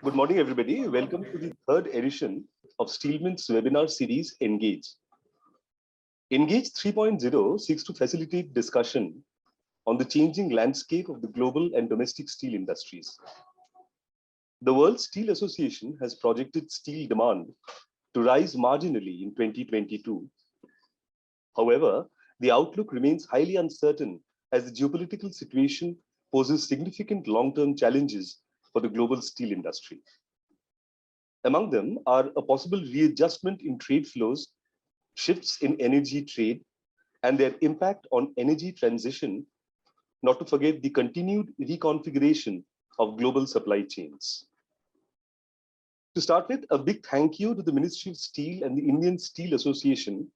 Good morning, everybody. Welcome to the third edition of Steelman's webinar series, Engage. Engage 3.0 seeks to facilitate discussion on the changing landscape of the global and domestic steel industries. The World Steel Association has projected steel demand to rise marginally in 2022. However, the outlook remains highly uncertain as the geopolitical situation poses significant long-term challenges for the global steel industry. Among them are a possible readjustment in trade flows, shifts in energy trade, and their impact on energy transition, not to forget the continued reconfiguration of global supply chains. To start with, a big thank you to the Ministry of Steel and the Indian Steel Association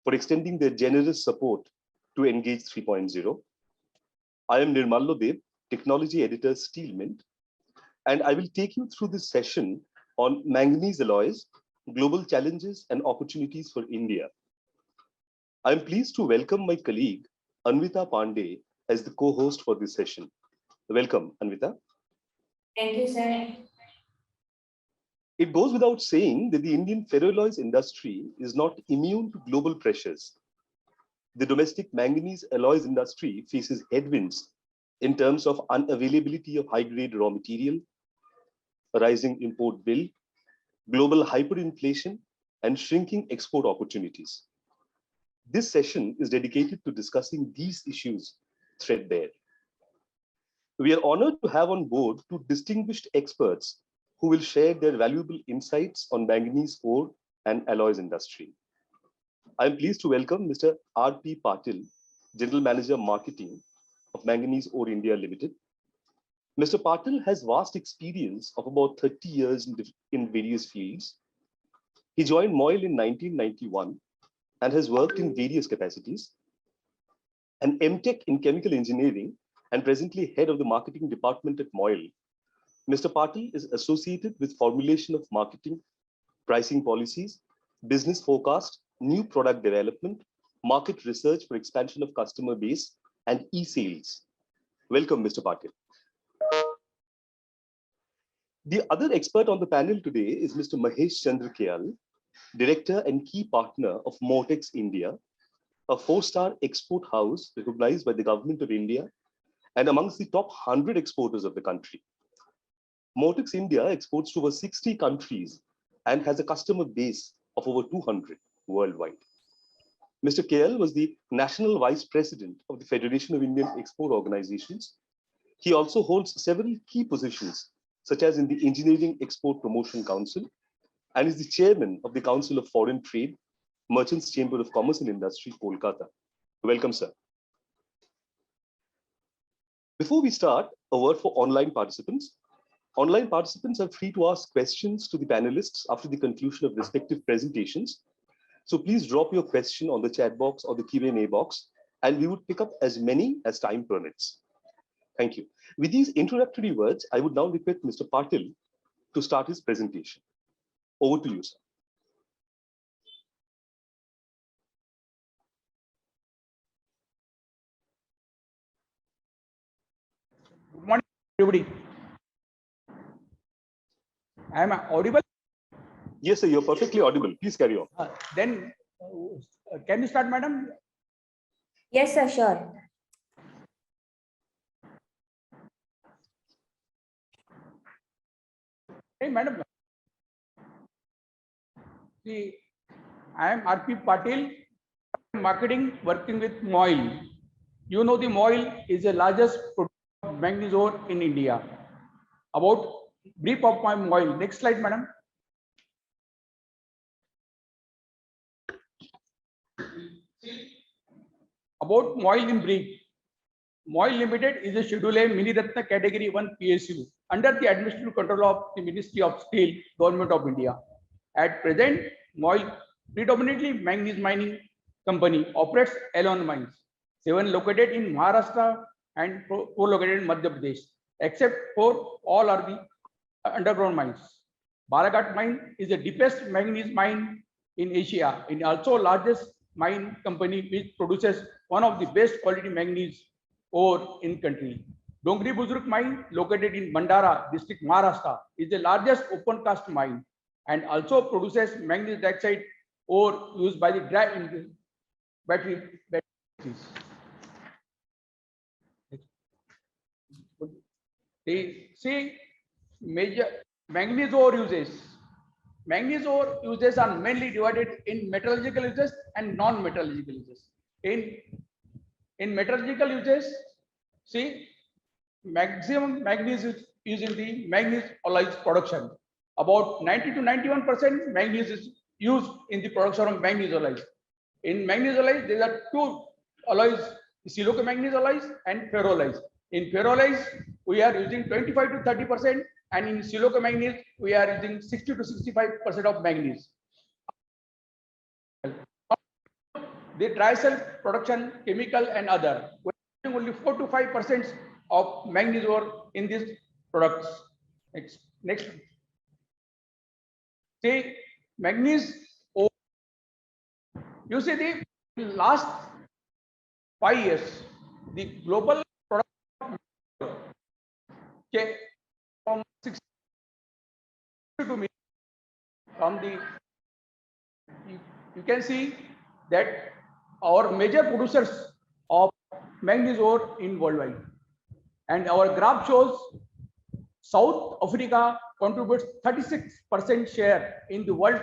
for extending their generous support to Engage 3.0. I am Nirmallo Dev, Technology Editor, Steel Mint, and I will take you through this session on manganese alloys, global challenges and opportunities for India. I am pleased to welcome my colleague, Anvita Pandey, as the co-host for this session. Welcome, Anvita. Thank you, sir. It goes without saying that the Indian ferroalloys industry is not immune to global pressures. The domestic manganese alloys industry faces headwinds in terms of unavailability of high-grade raw material, a rising import bill, global hyperinflation, and shrinking export opportunities. This session is dedicated to discussing these issues threadbare. We are honored to have on board two distinguished experts who will share their valuable insights on manganese ore and alloys industry. I am pleased to welcome Mr. R.P. Patil, General Manager Marketing of Manganese Ore India Limited. Mr. Patil has vast experience of about 30 years in various fields. He joined MOIL in 1991 and has worked in various capacities. An MTech in chemical engineering and presently head of the marketing department at MOIL, Mr. Patil is associated with formulation of marketing, pricing policies, business forecast, new product development, market research for expansion of customer base, and e-sales. Welcome, Mr. Patil. The other expert on the panel today is Mr. Mahesh Chandra Kayal, Director and key partner of Mortex India, a 4-star export house recognized by the Government of India and amongst the top 100 exporters of the country. Mortex India exports to over 60 countries and has a customer base of over 200 worldwide. Mr. Kayal was the National Vice President of the Federation of Indian Export Organizations. He also holds several key positions, such as in the Engineering Export Promotion Council, and is the chairman of the Council of Foreign Trade, Merchants Chamber of Commerce and Industry, Kolkata. Welcome, sir. Before we start, a word for online participants. Online participants are free to ask questions to the panelists after the conclusion of respective presentations. So please drop your question on the chat box or the Q&A box, and we would pick up as many as time permits. Thank you. With these introductory words, I would now request Mr. Patil to start his presentation. Over to you, sir. Good morning, everybody. I am audible? Yes, sir, you're perfectly audible. Please carry on. Then, can you start, madam? Yes, sir, sure. Hey, madam. See, I am R.P. Patil, marketing working with MOIL. You know the MOIL is the largest producer of manganese ore in India. About brief of my MOIL. Next slide, madam. About MOIL in brief. MOIL Limited is a Schedule A Mini Ratna Category 1 PSU under the administrative control of the Ministry of Steel, Government of India. At present, MOIL, predominantly manganese mining company, operates 11 mines, 7 located in Maharashtra and 4 located in Madhya Pradesh, except for all are the underground mines. Balaghat mine is the deepest manganese mine in Asia, and also largest mine company which produces one of the best quality manganese ore in country. Dongri Buzurg mine, located in Bandara district, Maharashtra, is the largest open cast mine and also produces manganese dioxide ore used by the batteries. They see major manganese ore uses. Manganese ore uses are mainly divided in metallurgical uses and non-metallurgical uses. In metallurgical uses, see, maximum manganese is used in the manganese alloys production. About 90 to 91% manganese is used in the production of manganese alloys. In manganese alloys, there are two alloys: silico-manganese alloys and ferroalloys. In ferroalloys, we are using 25 to 30%, and in silico-manganese, we are using 60 to 65% of manganese. The dry cell production, chemical and other, we are using only 4 to 5% of manganese ore in these products. Next. See, manganese ore. You see, the last 5 years, the global production from 60 to million. From the, you can see that our major producers of manganese ore in worldwide, and our graph shows South Africa contributes 36% share in the world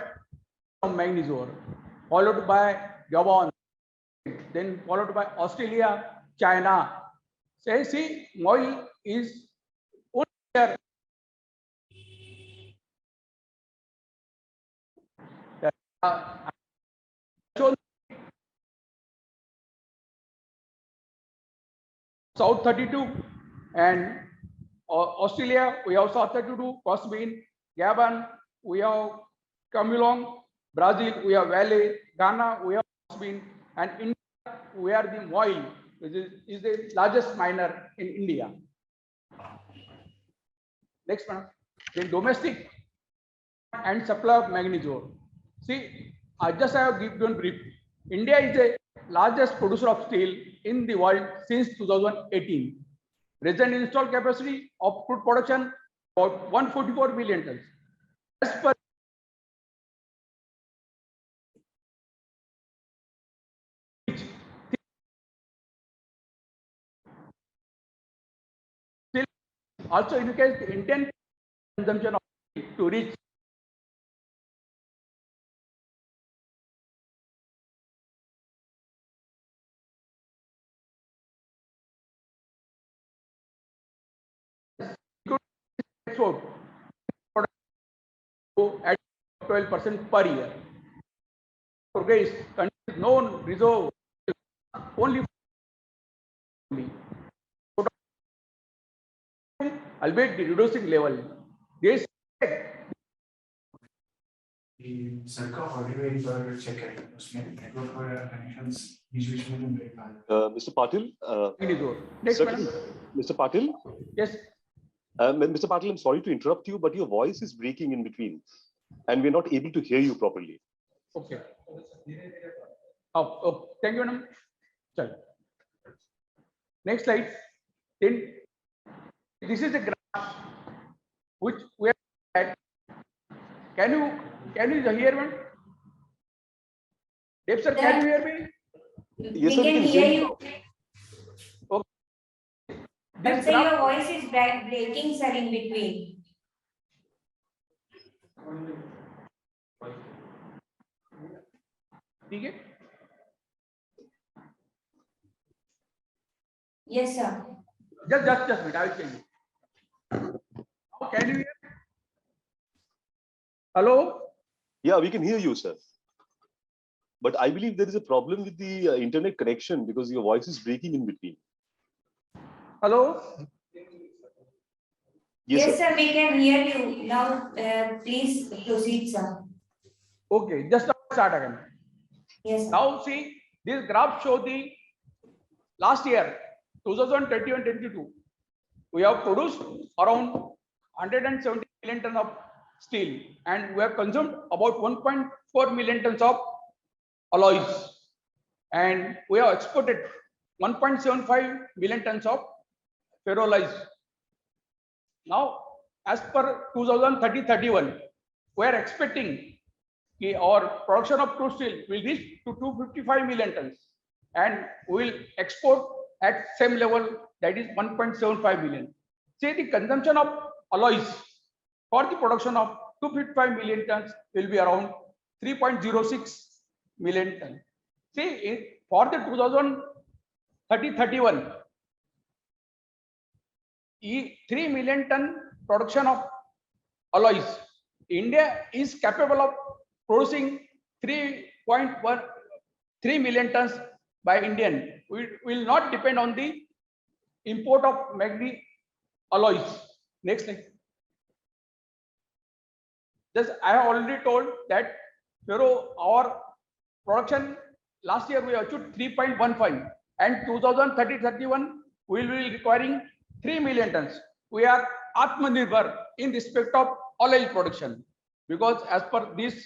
of manganese ore, followed by Gabon, then followed by Australia, China. So see, oil is only there. South 32 and Australia, we have South 32, Cosmin, Gabon, we have Camulong, Brazil, we have Valley, Ghana, we have Cosmin, and India, we are the oil, which is the largest miner in India. Next one, then domestic and supply of manganese ore. See, I just have given brief. India is the largest producer of steel in the world since 2018. Present installed capacity of crude production about 144 million tons. As per also indicates the intent consumption of steel to reach export at 12% per year. Progress contains known reserve only albeit the reducing level. This सरका हॉलीवे एक बार check करें उसमें network और connections बीच में break आ रहे हैं. Mr. Patil, next sir, one. Mr. Patil, Yes. Mr. Patil, I'm sorry to interrupt you, but your voice is breaking in between, and we're not able to hear you properly. Okay. Oh, thank you, madam. Chal. Next slide. Then this is a graph which we are at. Can you hear me? Dave sir, can you hear me? Yes, sir, We can hear you. Okay. But sir, your voice is breaking, sir, in between. Okay. Yes, sir. Just a minute. I will tell you. Now, can you hear? Hello. Yeah, we can hear you, sir. But I believe there is a problem with the internet connection because your voice is breaking in between. Hello. Yes, sir, we can hear you. Now, please proceed, sir. Okay, just start again. Yes, sir. Now see, this graph show the last year, 2021-22, we have produced around 170 million tons of steel and we have consumed about 1.4 million tons of alloys and we have exported 1.75 million tons of ferroalized. Now, as per 2030-31, we are expecting our production of crude steel will reach to 255 million tons, and we will export at same level, that is 1.75 million. Say the consumption of alloys for the production of 255 million tons will be around 3.06 million tons. See, for the 2030-31, 3 million ton production of alloys, India is capable of producing 3.13 million tons by Indian. We will not depend on the import of manganese alloys. Next slide. Just I have already told that our production last year we achieved 3.15, and 2030-31 we will be requiring 3 million tons. We are Atmanirbhar in respect of oil production, because as per this,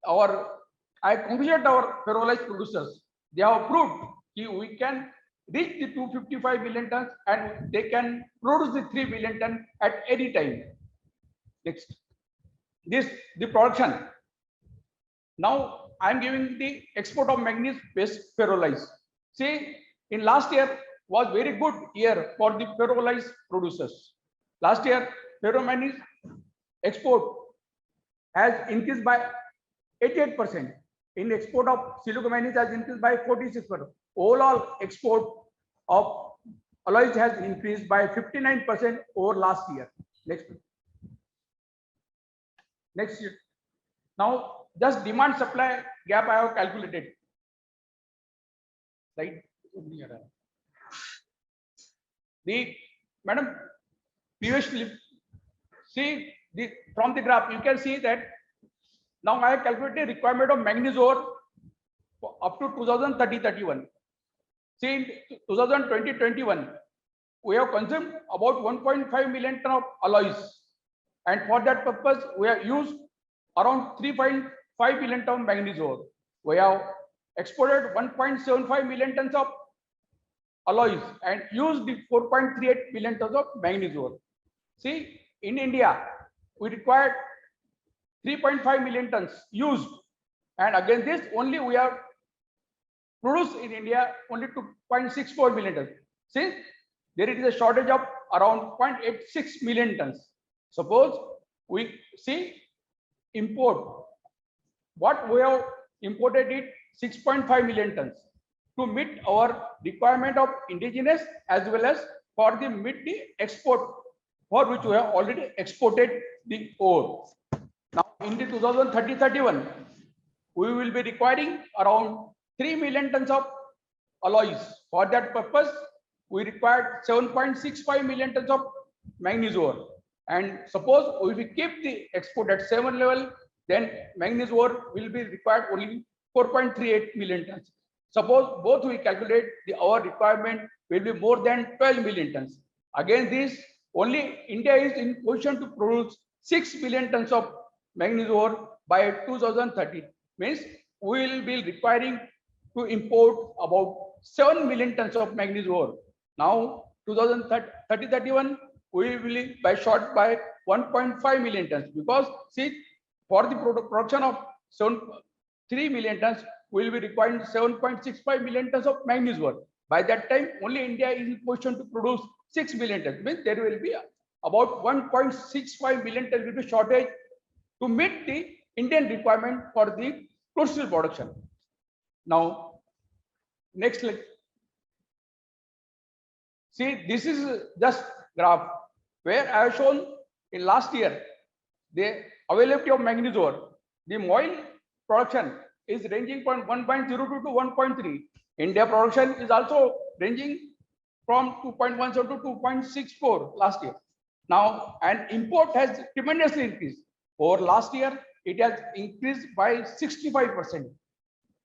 I congratulate our ferroalloy producers. They have proved that we can reach the 255 million tons and they can produce the 3 million tons at any time. Next, the production. Now I am giving the export of manganese based ferroalloys. See, in last year was very good year for the ferroalloy producers. Last year, ferromanganese export has increased by 88%. In export of silicomanganese has increased by 46%. Overall export of alloys has increased by 59% over last year. Next year. Now, just demand supply gap I have calculated. Right? Madam, previously, see from the graph, you can see that now I have calculated requirement of manganese ore up to 2030-31. See, in 2020-21, we have consumed about 1.5 million ton of alloys, and for that purpose, we have used around 3.5 million ton manganese ore. We have exported 1.75 million tons of alloys and used the 4.38 million tons of manganese ore. See, in India, we required 3.5 million tons used, and against this only we have produced in India only 2.64 million tons. Since there is a shortage of around 0.86 million tons. Suppose we see import, what we have imported it 6.5 million tons to meet our requirement of indigenous as well as for the meet the export, for which we have already exported the ore. Now in the 2030-31, we will be requiring around 3 million tons of alloys. For that purpose, we required 7.65 million tons of manganese ore. And suppose we will keep the export at 7 level, then manganese ore will be required only 4.38 million tons. Suppose both we calculate our requirement will be more than 12 million tons. Again, this only India is in position to produce 6 million tons of manganese ore by 2030. Means we will be requiring to import about 7 million tons of manganese ore. Now 2030-31 we will by short by 1.5 million tons, because see, for the production of 3 million tons we will be requiring 7.65 million tons of manganese ore. By that time only India is in position to produce 6 million tons. Means there will be about 1.65 million tons will be shortage to meet the Indian requirement for the crude steel production. Now, next slide. See, this is just graph where I have shown in last year the availability of manganese ore. The moil production is ranging from 1.02 to 1.3. India production is also ranging from 2.17 to 2.64 last year. Now, and import has tremendously increased. Over last year, it has increased by 65%.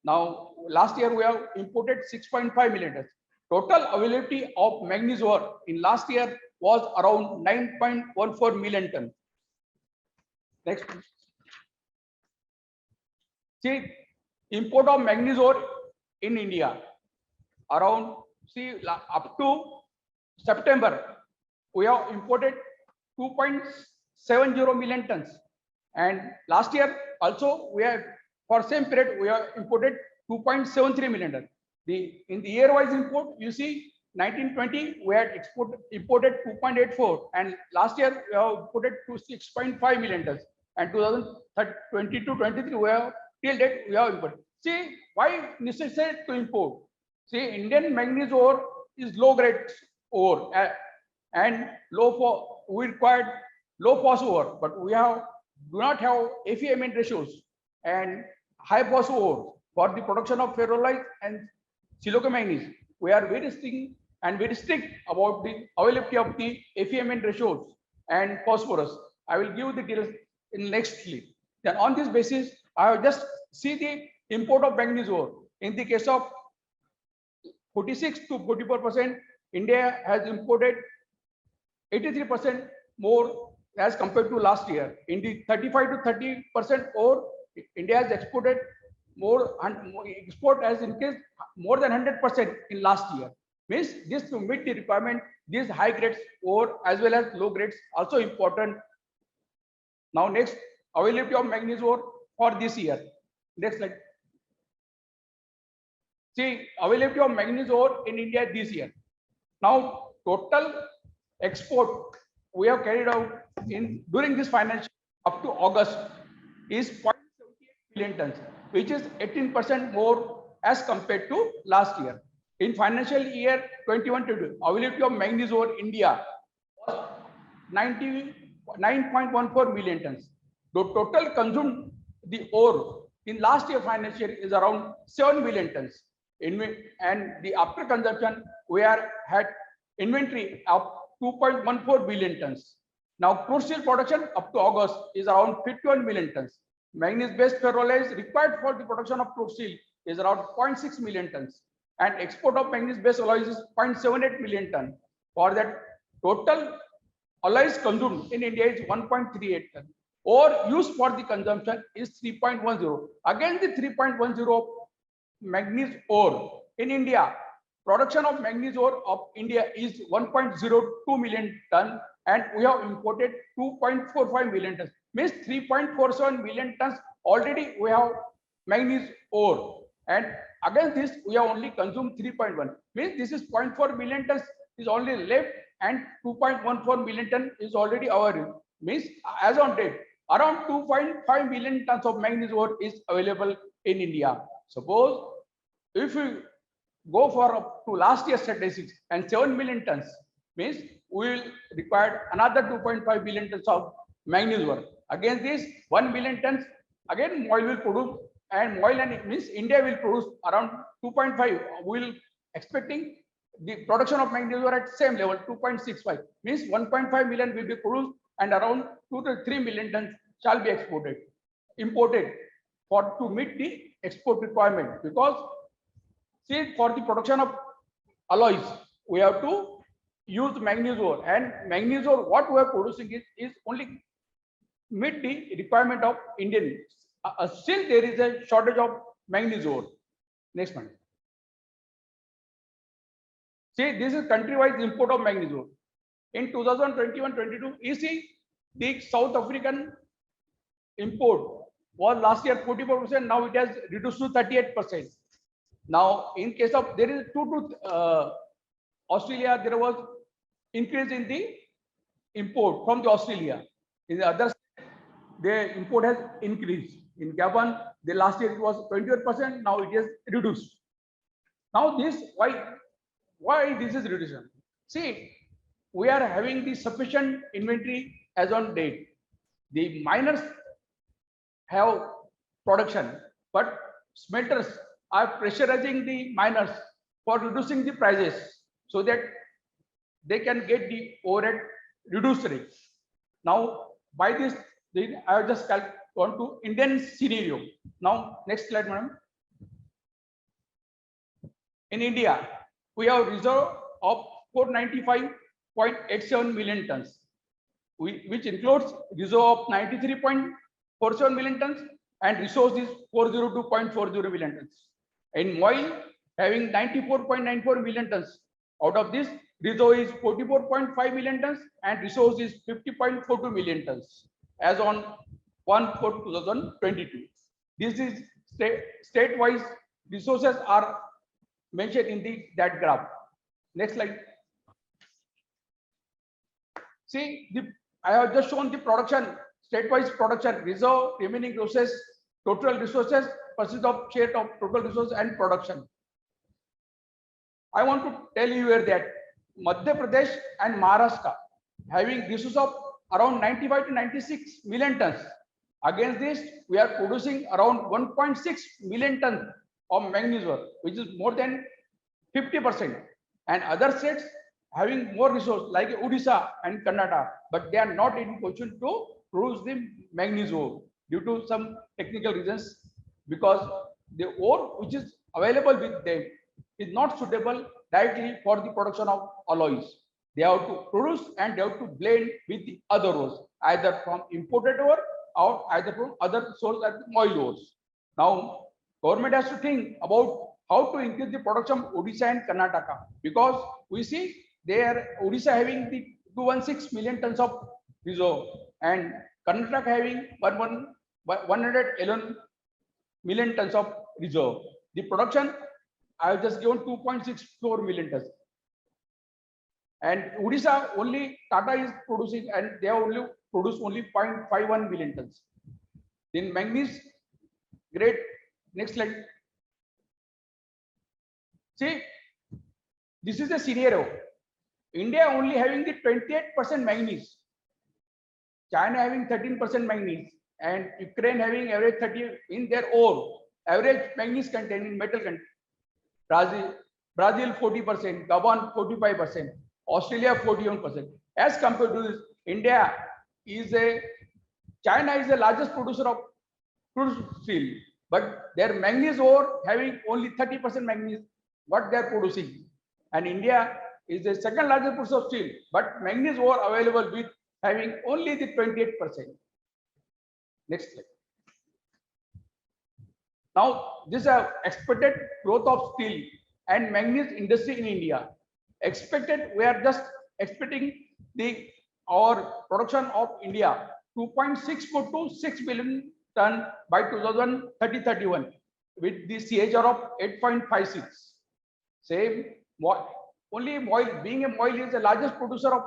Now, last year we have imported 6.5 million tons. Total availability of manganese ore in last year was around 9.14 million tons. Next. See, import of manganese ore in India around, see, up to September, we have imported 2.70 million tons. And last year also, we have, for same period, we have imported 2.73 million tons. In the year-wise import, you see 1920, we had imported 2.84, and last year we have imported to 6.5 million tons. And 2022-23, we have till date we have imported. See, why necessary to import? See, Indian manganese ore is low grade ore and we required low phos ore, but we do not have FeMn ratios and high phos ore for the production of ferroalloys and silicomanganese. We are very strict about the availability of the FeMn ratios and phosphorus. I will give the details in next slide. Then on this basis, I have just see the import of manganese ore. In the case of 46 to 44%, India has imported 83% more as compared to last year. In the 35 to 30% ore, India has exported more, and export has increased more than 100% in last year. Means this to meet the requirement, these high grades ore as well as low grades also important. Now next, availability of manganese ore for this year. Next slide. See, availability of manganese ore in India this year. Now total export we have carried out during this financial up to August is 0.78 million tons, which is 18% more as compared to last year. In financial year 21-22, availability of manganese ore India was 99.14 million tons. The total consumed the ore in last year financial year is around 7 million tons. And the after consumption we had inventory of 2.14 billion tons. Now crude steel production up to August is around 51 million tons. Manganese-based ferroalloys required for the production of crude steel is around 0.6 million tons. And export of manganese-based alloys is 0.78 million tons. For that, total alloys consumed in India is 1.38 tons. Ore used for the consumption is 3.10. Again, the 3.10 manganese ore in India. Production of manganese ore of India is 1.02 million ton, and we have imported 2.45 million tons. Means 3.47 million tons already we have manganese ore, and against this we have only consumed 3.1. Means this is 0.4 million tons is only left, and 2.14 million ton is already our. Means as on date, around 2.5 million tons of manganese ore is available in India. Suppose if we go for up to last year's statistics and 7 million tons, means we will require another 2.5 billion tons of manganese ore. Against this 1 million tons, again MOIL will produce, and MOIL and means India will produce around 2.5. We will expecting the production of manganese ore at same level 2.65. Means 1.5 million will be produced, and around 2 to 3 million tons shall be imported to meet the export requirement. Because see, for the production of alloys, we have to use manganese ore, and manganese ore what we are producing is only meet the requirement of Indian. Still there is a shortage of manganese ore. Next one. See, this is country-wise import of manganese ore. In 2021-22, you see the South African import was last year 44%. Now it has reduced to 38%. Now, in case of there is Australia, there was increase in the import from the Australia. In the other side, the import has increased. In Gabon, the last year it was 28%. Now it has reduced. Now this why this is reduction? See, we are having the sufficient inventory as on date. The miners have production, but smelters are pressurizing the miners for reducing the prices so that they can get the ore at reduced rates. Now, by this, I have just gone to Indian scenario. Now, next slide, madam. In India, we have reserve of 495.87 million tons, which includes reserve of 93.47 million tons and resource is 402.40 million tons. In MOIL, having 94.94 million tons. Out of this, reserve is 44.5 million tons and resource is 50.42 million tons as on 1/4/2022. This is state-wise resources are mentioned in that graph. Next slide. See, I have just shown the production, state-wise production, reserve, remaining resources, total resources, percent of share of total resources and production. I want to tell you here that Madhya Pradesh and Maharashtra having resources of around 95 to 96 million tons. Against this, we are producing around 1.6 million tons of manganese ore, which is more than 50%. And other states having more resource like Odisha and Karnataka, but they are not in position to produce the manganese ore due to some technical reasons, because the ore which is available with them is not suitable directly for the production of alloys. They have to produce and they have to blend with the other ores, either from imported ore or either from other source like oil ores. Now, government has to think about how to increase the production of Odisha and Karnataka, because we see there Odisha having the 216 million tons of reserve and Karnataka having 111 million tons of reserve. The production I have just given 2.64 million tons. And Odisha only Tata is producing and they have only produced only 0.51 million tons. In manganese grade, next slide. See, this is the scenario. India only having the 28% manganese, China having 13% manganese, and Ukraine having average 30 in their ore. Average manganese content in metal content. Brazil 40%, Gabon 45%, Australia 41%. As compared to this, China is the largest producer of crude steel, but their manganese ore having only 30% manganese, what they are producing. And India is the second largest producer of steel, but manganese ore available with having only the 28%. Next slide. Now, this is expected growth of steel and manganese industry in India. Expected, we are just expecting our production of India 2.64 to 6 billion ton by 2030-31 with the CAGR of 8.56. Same, only oil, being a oil is the largest producer of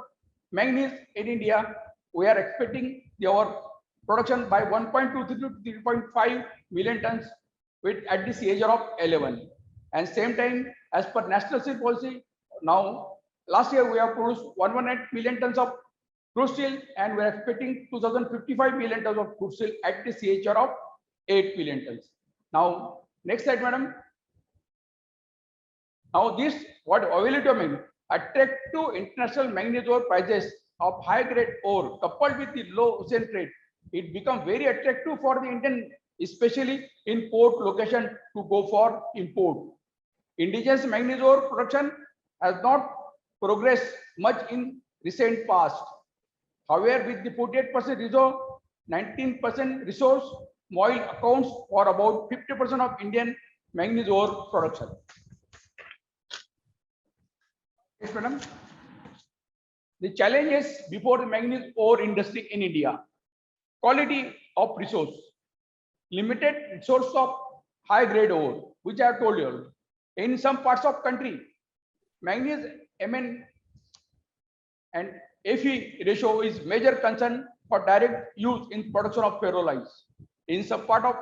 manganese in India, we are expecting our production by 1.23 to 3.5 million tons with at the CAGR of 11. And same time, as per national steel policy, now last year we have produced 118 million tons of crude steel and we are expecting 2055 million tons of crude steel at the CAGR of 8 million tons. Now, next slide, madam. Now, this what availability of manganese attractive international manganese ore prices of high grade ore coupled with the low ocean trade, it become very attractive for the Indian, especially in port location, to go for import. Indigenous manganese ore production has not progressed much in recent past. However, with the 48% reserve, 19% resource, oil accounts for about 50% of Indian manganese ore production. Yes, madam. The challenges before the manganese ore industry in India: quality of resource, limited resource of high grade ore, which I have told you. In some parts of country, manganese Mn and Fe ratio is major concern for direct use in production of ferroalloys. In some part of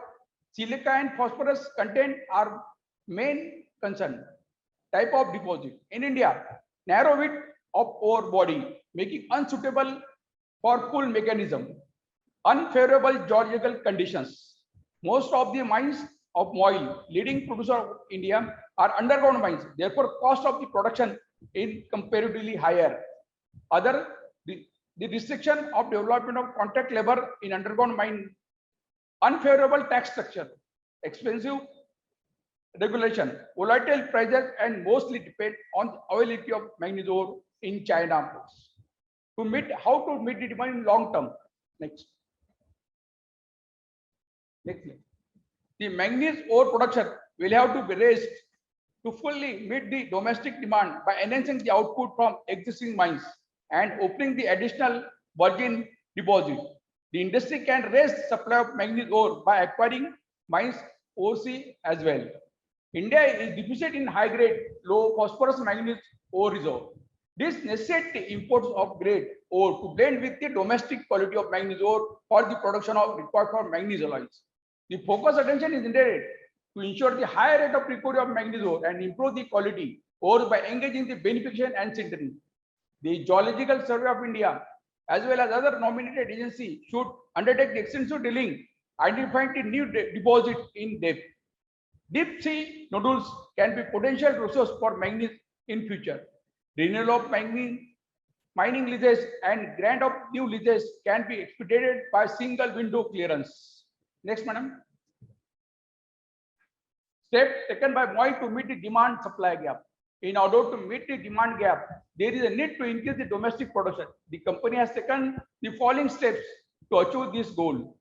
silica and phosphorus content are main concern. Type of deposit in India, narrow width of ore body, making unsuitable for pull mechanism, unfavorable geological conditions. Most of the mines of oil, leading producer of India, are underground mines. Therefore, cost of the production is comparatively higher. The restriction of development of contract labor in underground mine, unfavorable tax structure, expensive regulation, volatile prices, and mostly depend on the availability of manganese ore in China. How to meet the demand in long term? Next. The manganese ore production will have to be raised to fully meet the domestic demand by enhancing the output from existing mines and opening the additional virgin deposit. The industry can raise supply of manganese ore by acquiring mines overseas as well. India is deficient in high-grade, low phosphorus manganese ore reserve. This necessitates the imports of grade ore to blend with the domestic quality of manganese ore for the production of required for manganese alloys. The focus attention is intended to ensure the higher rate of recovery of manganese ore and improve the quality ore by engaging the beneficiation and sintering. The Geological Survey of India, as well as other nominated agencies, should undertake the extensive drilling, identifying the new deposit in depth. Deep sea nodules can be potential resource for manganese in future. Renewal of manganese mining leases and grant of new leases can be expedited by single window clearance. Next, madam. Steps taken by MOI to meet the demand supply gap. In order to meet the demand gap, there is a need to increase the domestic production. The company has taken the following steps to achieve this goal: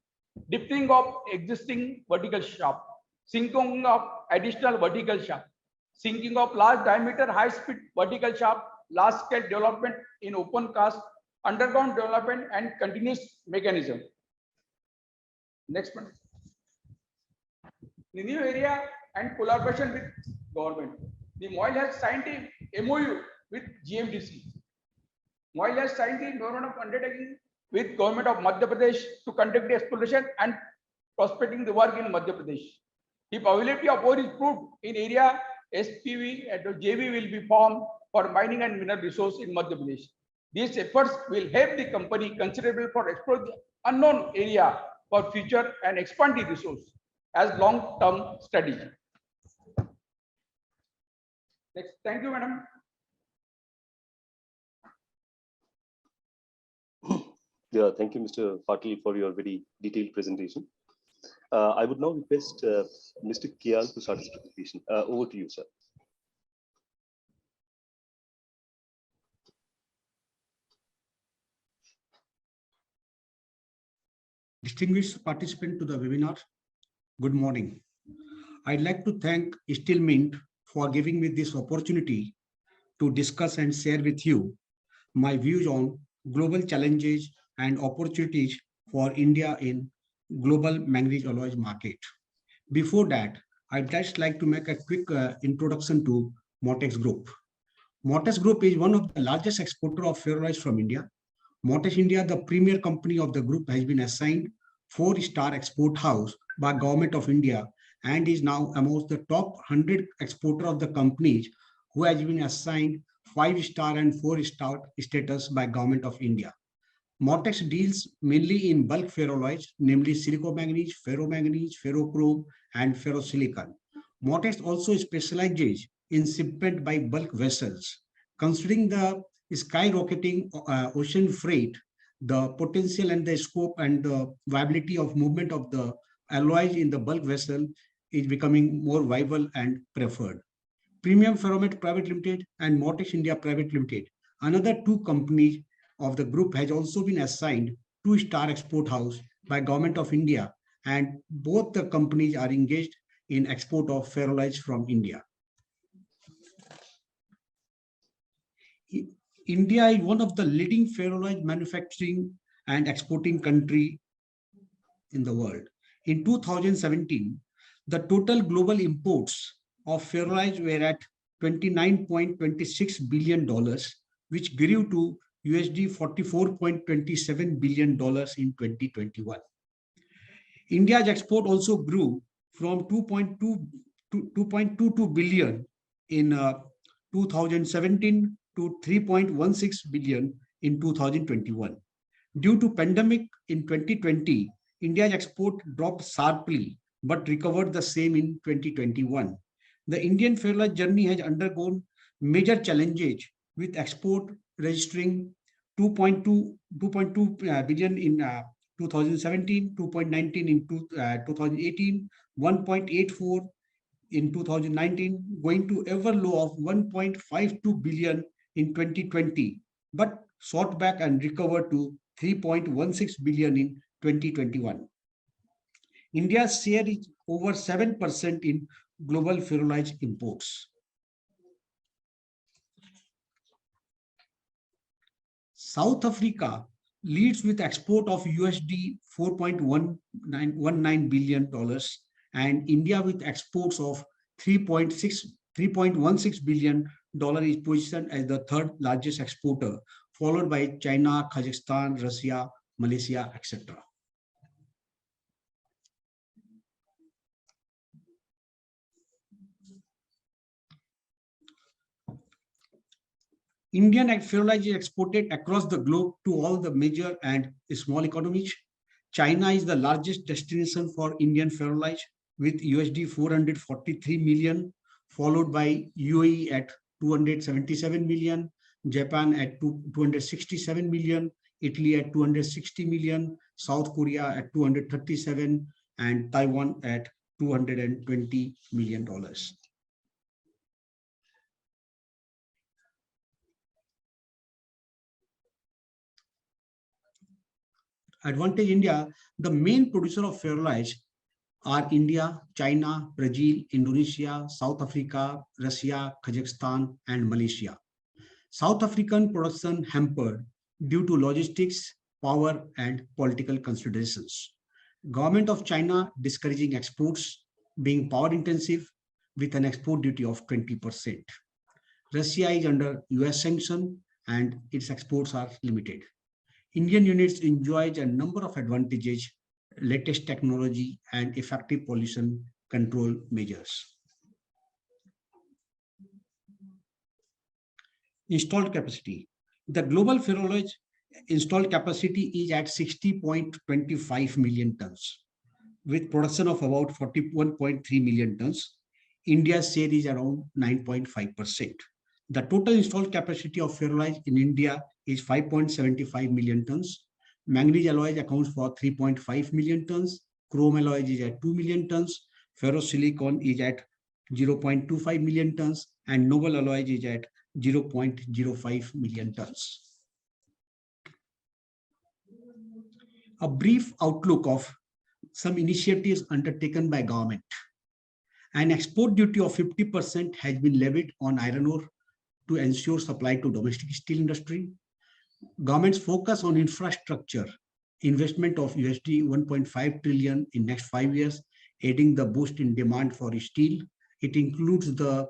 deepening of existing vertical shaft, sinking of additional vertical shaft, sinking of large diameter high speed vertical shaft, large scale development in open cast, underground development, and continuous mechanism. Next one. The new area and collaboration with government. The MOIL has signed a MOU with GMDC. MOIL has signed the memorandum of undertaking with government of Madhya Pradesh to conduct the exploration and prospecting the work in Madhya Pradesh. If availability of ore is proved in area, SPV and JV will be formed for mining and mineral resource in Madhya Pradesh. These efforts will help the company considerably for explore the unknown area for future and expand the resource as long-term strategy. Next, thank you, madam. Yeah, thank you, Mr. Patil, for your very detailed presentation. I would now request Mr. Kial to start his presentation. Over to you, sir. Distinguished participant to the webinar, good morning. I'd like to thank Steel Mint for giving me this opportunity to discuss and share with you my views on global challenges and opportunities for India in global manganese alloys market. Before that, I'd just like to make a quick introduction to Motex Group. Motex Group is one of the largest exporter of ferroalloys from India. Motex India, the premier company of the group, has been assigned 4-star export house by Government of India and is now amongst the top 100 exporter of the companies who has been assigned 5-star and 4-star status by Government of India. Motex deals mainly in bulk ferroalloys, namely silicomanganese, ferromanganese, ferrochrome, and ferrosilicon. Motex also specializes in shipment by bulk vessels. Considering the skyrocketing ocean freight, the potential and the scope and the viability of movement of the alloys in the bulk vessel is becoming more viable and preferred. Premium Ferromet Private Limited and Motex India Private Limited, another two companies of the group, has also been assigned 2-star export house by Government of India, and both the companies are engaged in export of ferroalloys from India. India is one of the leading ferroalloy manufacturing and exporting country in the world. In 2017, the total global imports of ferroalloys were at $29.26 billion, which grew to USD $44.27 billion in 2021. India's export also grew from 2.22 billion in 2017 to 3.16 billion in 2021. Due to pandemic in 2020, India's export dropped sharply but recovered the same in 2021. The Indian ferroalloy journey has undergone major challenges, with export registering 2.2 billion in 2017, 2.19 in 2018, 1.84 in 2019, going to ever low of 1.52 billion in 2020, but shot back and recovered to 3.16 billion in 2021. India's share is over 7% in global ferroalloy imports. South Africa leads with export of USD $4.19 billion and India with exports of $3.16 billion is positioned as the third largest exporter, followed by China, Kazakhstan, Russia, Malaysia, etc. Indian ferroalloy is exported across the globe to all the major and small economies. China is the largest destination for Indian ferroalloy with USD 443 million, followed by UAE at 277 million, Japan at 267 million, Italy at 260 million, South Korea at 237, and Taiwan at $220 million. Advantage India, the main producer of ferroalloys are India, China, Brazil, Indonesia, South Africa, Russia, Kazakhstan, and Malaysia. South African production hampered due to logistics, power, and political considerations. Government of China discouraging exports, being power intensive with an export duty of 20%. Russia is under US sanction and its exports are limited. Indian units enjoys a number of advantages, latest technology and effective pollution control measures. Installed capacity. The global ferroalloy installed capacity is at 60.25 million tons, with production of about 41.3 million tons. India's share is around 9.5%. The total installed capacity of ferroalloy in India is 5.75 million tons. Manganese alloys accounts for 3.5 million tons. Chrome alloys is at 2 million tons. Ferrosilicon is at 0.25 million tons. And noble alloys is at 0.05 million tons. A brief outlook of some initiatives undertaken by government. An export duty of 50% has been levied on iron ore to ensure supply to domestic steel industry. Government's focus on infrastructure, investment of USD 1.5 trillion in next 5 years, aiding the boost in demand for steel. It includes the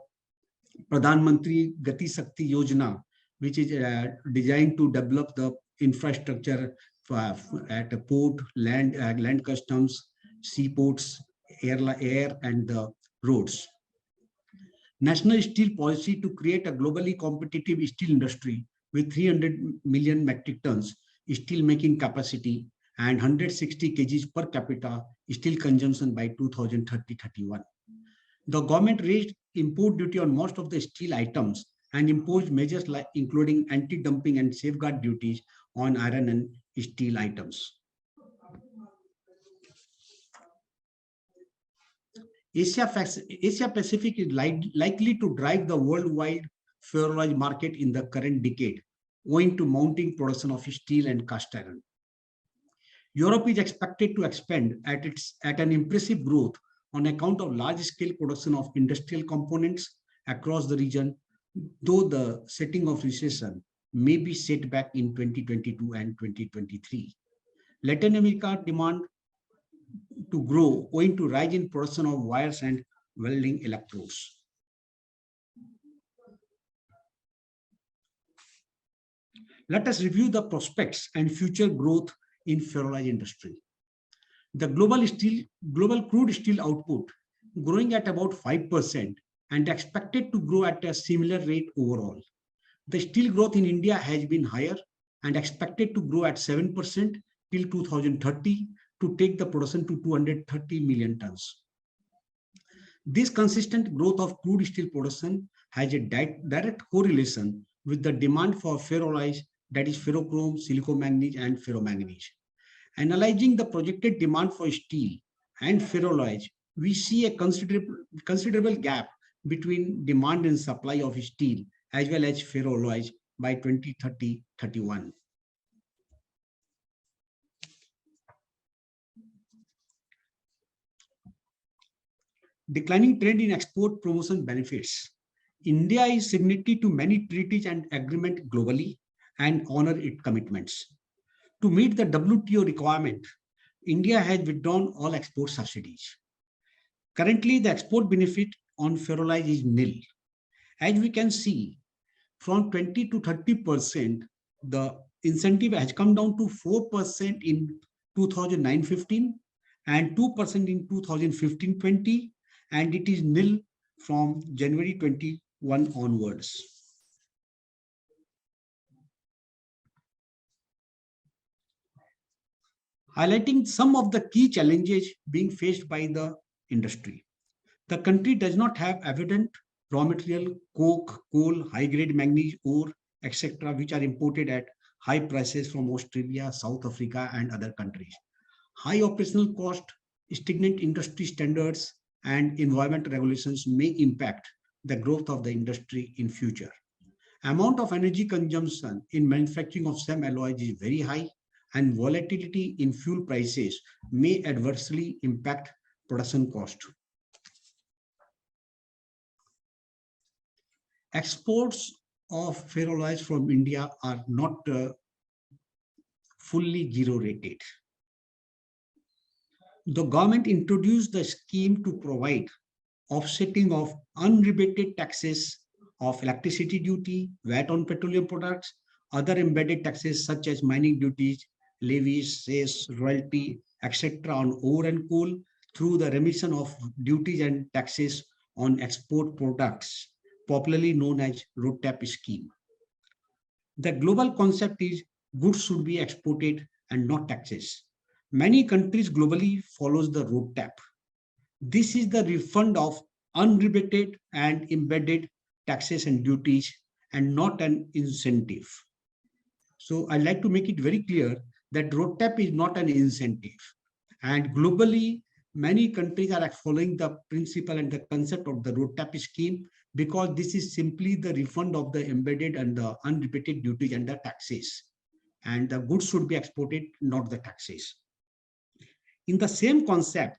Pradhan Mantri Gati Shakti Yojana, which is designed to develop the infrastructure at a port, land customs, seaports, air and the roads. National steel policy to create a globally competitive steel industry with 300 million metric tons steel making capacity and 160 kgs per capita steel consumption by 2030-31. The government raised import duty on most of the steel items and imposed measures including anti-dumping and safeguard duties on iron and steel items. Asia Pacific is likely to drive the worldwide ferroalloy market in the current decade, owing to mounting production of steel and cast iron. Europe is expected to expand at an impressive growth on account of large-scale production of industrial components across the region, though the setting of recession may be set back in 2022 and 2023. Latin America demand to grow owing to rise in production of wires and welding electrodes. Let us review the prospects and future growth in ferroalloy industry. The global crude steel output growing at about 5% and expected to grow at a similar rate overall. The steel growth in India has been higher and expected to grow at 7% till 2030 to take the production to 230 million tons. This consistent growth of crude steel production has a direct correlation with the demand for ferroalloys, that is ferrochrome, silicomanganese, and ferromanganese. Analyzing the projected demand for steel and ferroalloys, we see a considerable gap between demand and supply of steel as well as ferroalloys by 2030-31. Declining trend in export promotion benefits. India is signatory to many treaties and agreements globally, and honor its commitments. To meet the WTO requirement, India has withdrawn all export subsidies. Currently, the export benefit on ferroalloys is nil. As we can see, from 20 to 30%, the incentive has come down to 4% in 2009-15 and 2% in 2015-20, and it is nil from January 21 onwards. Highlighting some of the key challenges being faced by the industry. The country does not have abundant raw material, coke, coal, high-grade manganese ore, etc., which are imported at high prices from Australia, South Africa, and other countries. High operational cost, stagnant industry standards, and environmental regulations may impact the growth of the industry in future. Amount of energy consumption in manufacturing of some alloys is very high, and volatility in fuel prices may adversely impact production cost. Exports of ferroalloys from India are not fully zero rated. The government introduced the scheme to provide offsetting of unrebated taxes of electricity duty, VAT on petroleum products, other embedded taxes such as mining duties, levies, cess, royalty, etc. on ore and coal through the remission of duties and taxes on export products, popularly known as road-tap scheme. The global concept is goods should be exported and not taxes. Many countries globally follows the road-tap. This is the refund of unrebated and embedded taxes and duties and not an incentive. So I'd like to make it very clear that road-tap is not an incentive. And globally, many countries are following the principle and the concept of the road-tap scheme because this is simply the refund of the embedded and the unrebated duties and the taxes. And the goods should be exported, not the taxes. In the same concept,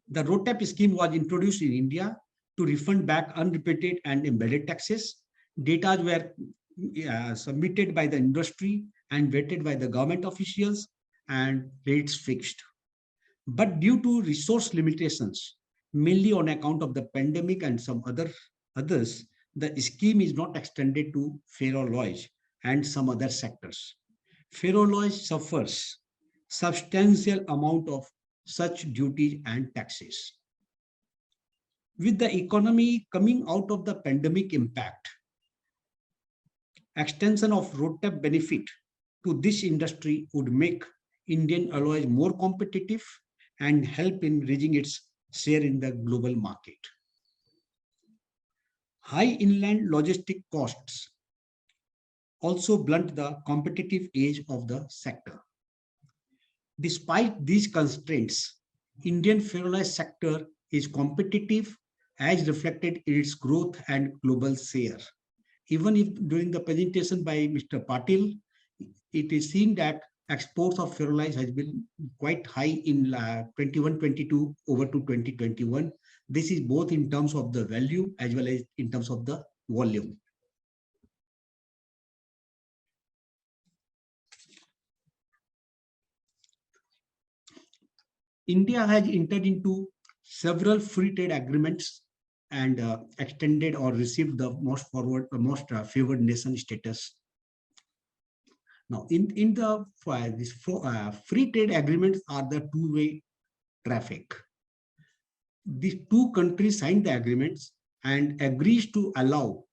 the road-tap scheme was introduced in India to refund back unrebated and embedded taxes. Data were submitted by the industry and vetted by the government officials and rates fixed. But due to resource limitations, mainly on account of the pandemic and some others, the scheme is not extended to ferroalloys and some other sectors. Ferroalloys suffers substantial amount of such duties and taxes. With the economy coming out of the pandemic impact, extension of road-tap benefit to this industry would make Indian alloys more competitive and help in raising its share in the global market. High inland logistic costs also blunt the competitive edge of the sector. Despite these constraints, Indian ferroalloy sector is competitive as reflected in its growth and global share. Even if during the presentation by Mr. Patil, it is seen that exports of ferroalloys has been quite high in 21-22 over to 2021. This is both in terms of the value as well as in terms of the volume. India has entered into several free trade agreements and extended or received the most favored nation status. Now, in the free trade agreements are the two-way traffic. These two countries signed the agreements and agrees to allow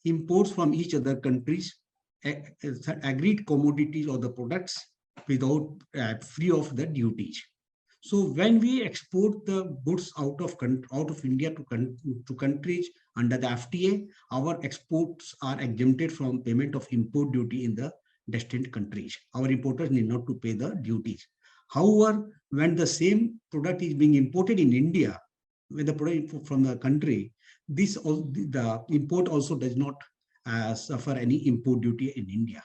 imports from each other countries agreed commodities or the products without free of the duties. So when we export the goods out of India to countries under the FTA, our exports are exempted from payment of import duty in the destined countries. Our importers need not to pay the duties. However, when the same product is being imported in India, when the product from the country, the import also does not suffer any import duty in India.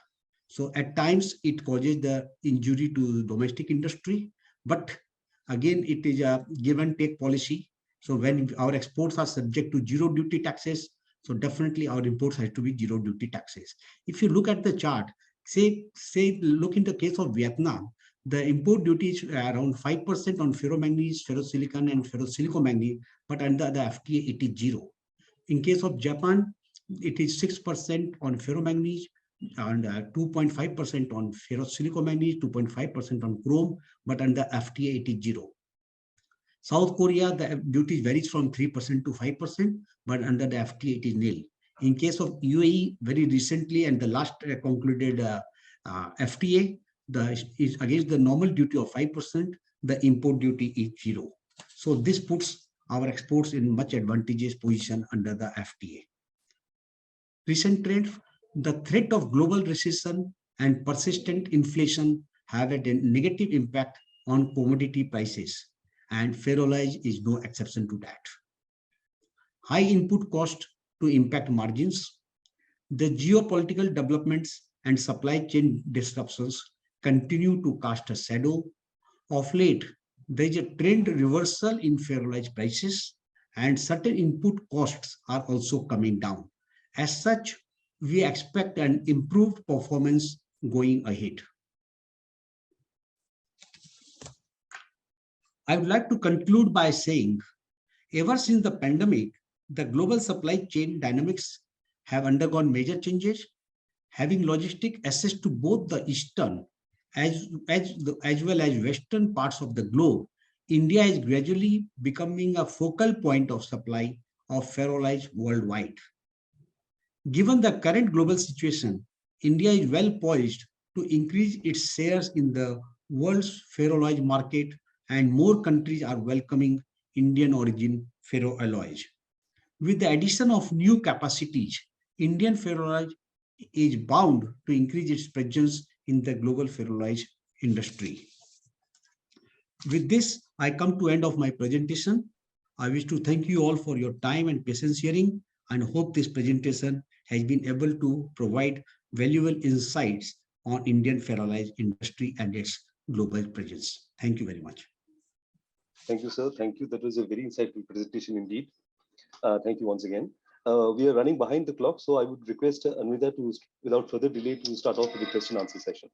So at times it causes the injury to domestic industry, but again, it is a give and take policy. So when our exports are subject to zero duty taxes, so definitely our imports have to be zero duty taxes. If you look at the chart, Look in the case of Vietnam, the import duty is around 5% on ferromanganese, ferrosilicon, and ferrosilicomanganese, but under the FTA it is 0. In case of Japan, it is 6% on ferromanganese and 2.5% on ferrosilicomanganese, 2.5% on chrome, but under FTA it is 0. South Korea, the duty varies from 3% to 5%, but under the FTA it is nil. In case of UAE, very recently and the last concluded FTA, is against the normal duty of 5%, the import duty is 0. So this puts our exports in much advantageous position under the FTA. Recent trends, the threat of global recession and persistent inflation have had a negative impact on commodity prices, and ferroalloy is no exception to that. High input cost to impact margins. The geopolitical developments and supply chain disruptions continue to cast a shadow. Of late, there is a trend reversal in ferroalloy prices, and certain input costs are also coming down. As such, we expect an improved performance going ahead. I would like to conclude by saying, ever since the pandemic, the global supply chain dynamics have undergone major changes. Having logistic access to both the eastern as well as western parts of the globe, India is gradually becoming a focal point of supply of ferroalloys worldwide. Given the current global situation, India is well poised to increase its shares in the world's ferroalloy market, and more countries are welcoming Indian origin ferroalloys. With the addition of new capacities, Indian ferroalloy is bound to increase its presence in the global ferroalloy industry. With this, I come to end of my presentation. I wish to thank you all for your time and patience hearing, and hope this presentation has been able to provide valuable insights on Indian ferroalloy industry and its global presence. Thank you very much. Thank you, sir. Thank you. That was a very insightful presentation indeed. Thank you once again. We are running behind the clock, so I would request Anvita to, without further delay, to start off with the question answer session.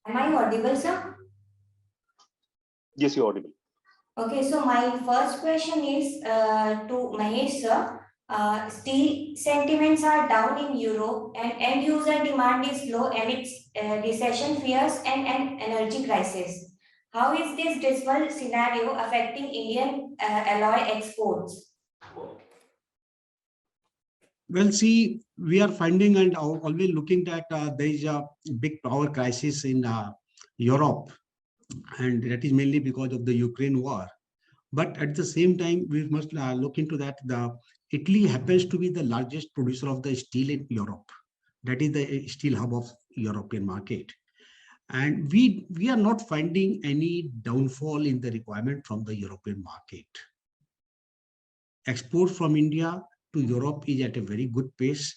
Am I audible, sir? Yes, you're audible. Okay, so my first question is to Mahesh, sir. Steel sentiments are down in Europe and end user demand is low amidst recession fears and energy crisis. How is this dismal scenario affecting Indian alloy exports? Well, see, we are finding and always looking at there is a big power crisis in Europe, and that is mainly because of the Ukraine war. But at the same time, we must look into that. Italy happens to be the largest producer of the steel in Europe. That is the steel hub of European market. And we are not finding any downfall in the requirement from the European market. Export from India to Europe is at a very good pace.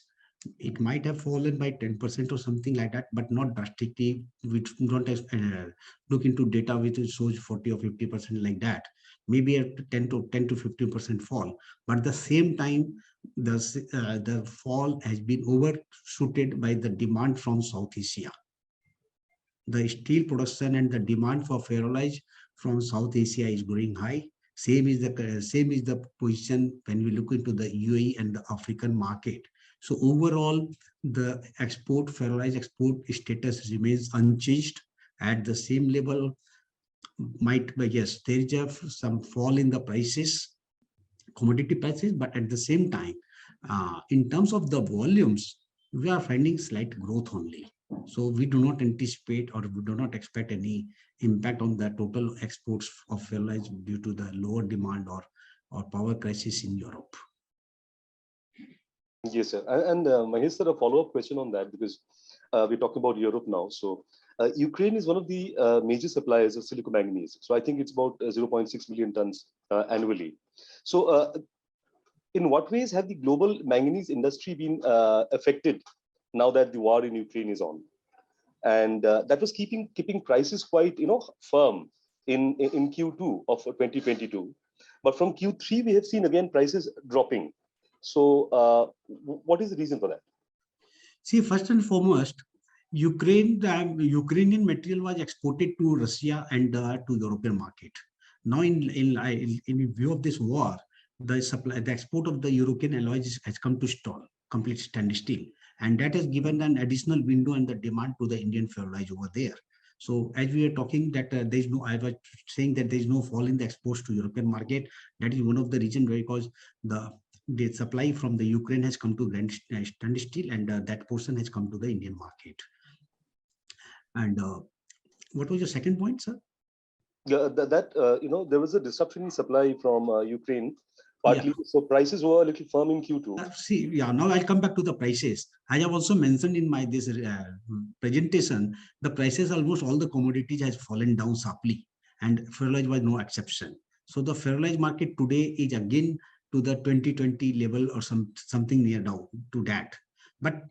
It might have fallen by 10% or something like that, but not drastically. We don't look into data which shows 40 or 50% like that. Maybe a 10 to 15% fall. But at the same time, the fall has been overshooted by the demand from South Asia. The steel production and the demand for ferroalloys from South Asia is growing high. Same is the position when we look into the UAE and the African market. So overall, the ferroalloy export status remains unchanged at the same level. Yes, there is some fall in the prices, commodity prices, but at the same time, in terms of the volumes, we are finding slight growth only. So we do not anticipate or we do not expect any impact on the total exports of ferroalloys due to the lower demand or power crisis in Europe. Yes, sir. And Mahesh, sir, a follow-up question on that, because we're talking about Europe now. So Ukraine is one of the major suppliers of silicomanganese. So I think it's about 0.6 million tons annually. So in what ways have the global manganese industry been affected now that the war in Ukraine is on? And that was keeping prices quite firm in Q2 of 2022, but from Q3 we have seen again prices dropping. So what is the reason for that? See, first and foremost, Ukrainian material was exported to Russia and to European market. Now, in view of this war, the export of the European alloys has come to stall, complete standstill, and that has given an additional window and the demand to the Indian ferroalloys over there. So, as we are talking that I was saying that there is no fall in the exports to European market. That is one of the reasons, because the supply from the Ukraine has come to standstill, and that portion has come to the Indian market. And what was your second point, sir? Yeah, there was a disruption in supply from Ukraine, partly. Yeah. So prices were a little firm in Q2. Now I'll come back to the prices. I have also mentioned in my presentation, the prices, almost all the commodities has fallen down sharply, and ferroalloy was no exception. So the ferroalloy market today is again to the 2020 level or something near now to that. But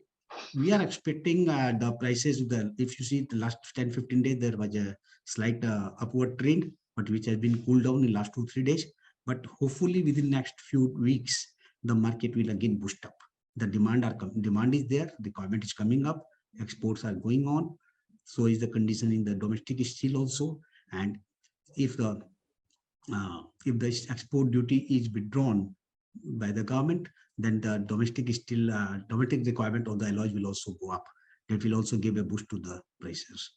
we are expecting the prices, if you see the last 10-15 days, there was a slight upward trend, but which has been cooled down in last 2-3 days. But hopefully within next few weeks, the market will again boost up. The demand is there, the requirement is coming up, exports are going on. So is the condition in the domestic steel also. And if the export duty is withdrawn by the government, then the domestic requirement of the alloys will also go up. That will also give a boost to the prices.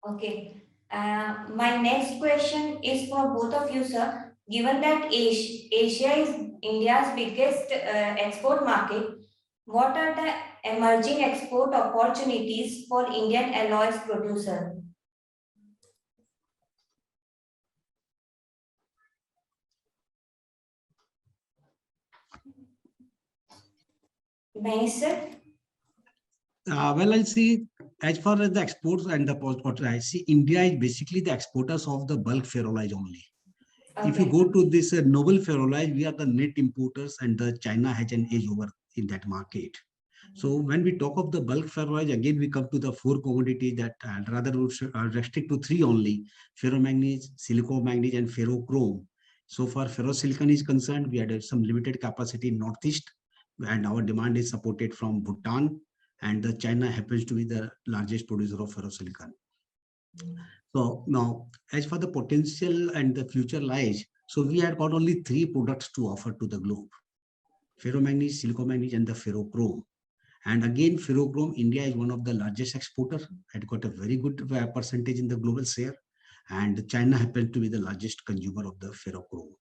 Okay. My next question is for both of you, sir. Given that Asia is India's biggest export market, what are the emerging export opportunities for Indian alloys producer? Sir? Well, I'll see, as far as the exports and the what I see, India is basically the exporters of the bulk ferroalloys only. Okay. If you go to this noble ferroalloys, we are the net importers, and the China has an edge over in that market. So when we talk of the bulk ferroalloys, again we come to the 4 commodities that rather restrict to 3 only: ferromanganese, silicomanganese, and ferrochrome. So far ferrosilicon is concerned, we had some limited capacity in Northeast, and our demand is supported from Bhutan, and the China happens to be the largest producer of ferrosilicon. So now, as for the potential and the future lies, so we had got only 3 products to offer to the globe: ferromanganese, silicomanganese, and the ferrochrome. And again, ferrochrome, India is one of the largest exporters. It got a very good percentage in the global share, and China happens to be the largest consumer of the ferrochrome.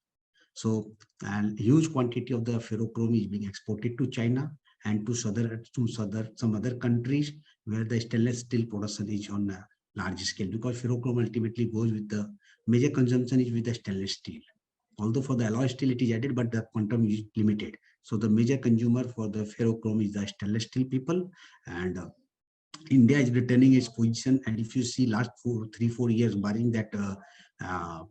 So, a huge quantity of the ferrochrome is being exported to China and to some other countries where the stainless steel production is on a large scale, because ferrochrome ultimately goes with the major consumption is with the stainless steel. Although for the alloy steel it is added, but the quantum is limited. So the major consumer for the ferrochrome is the stainless steel people, and India is returning its position. And if you see last 3-4 years, barring that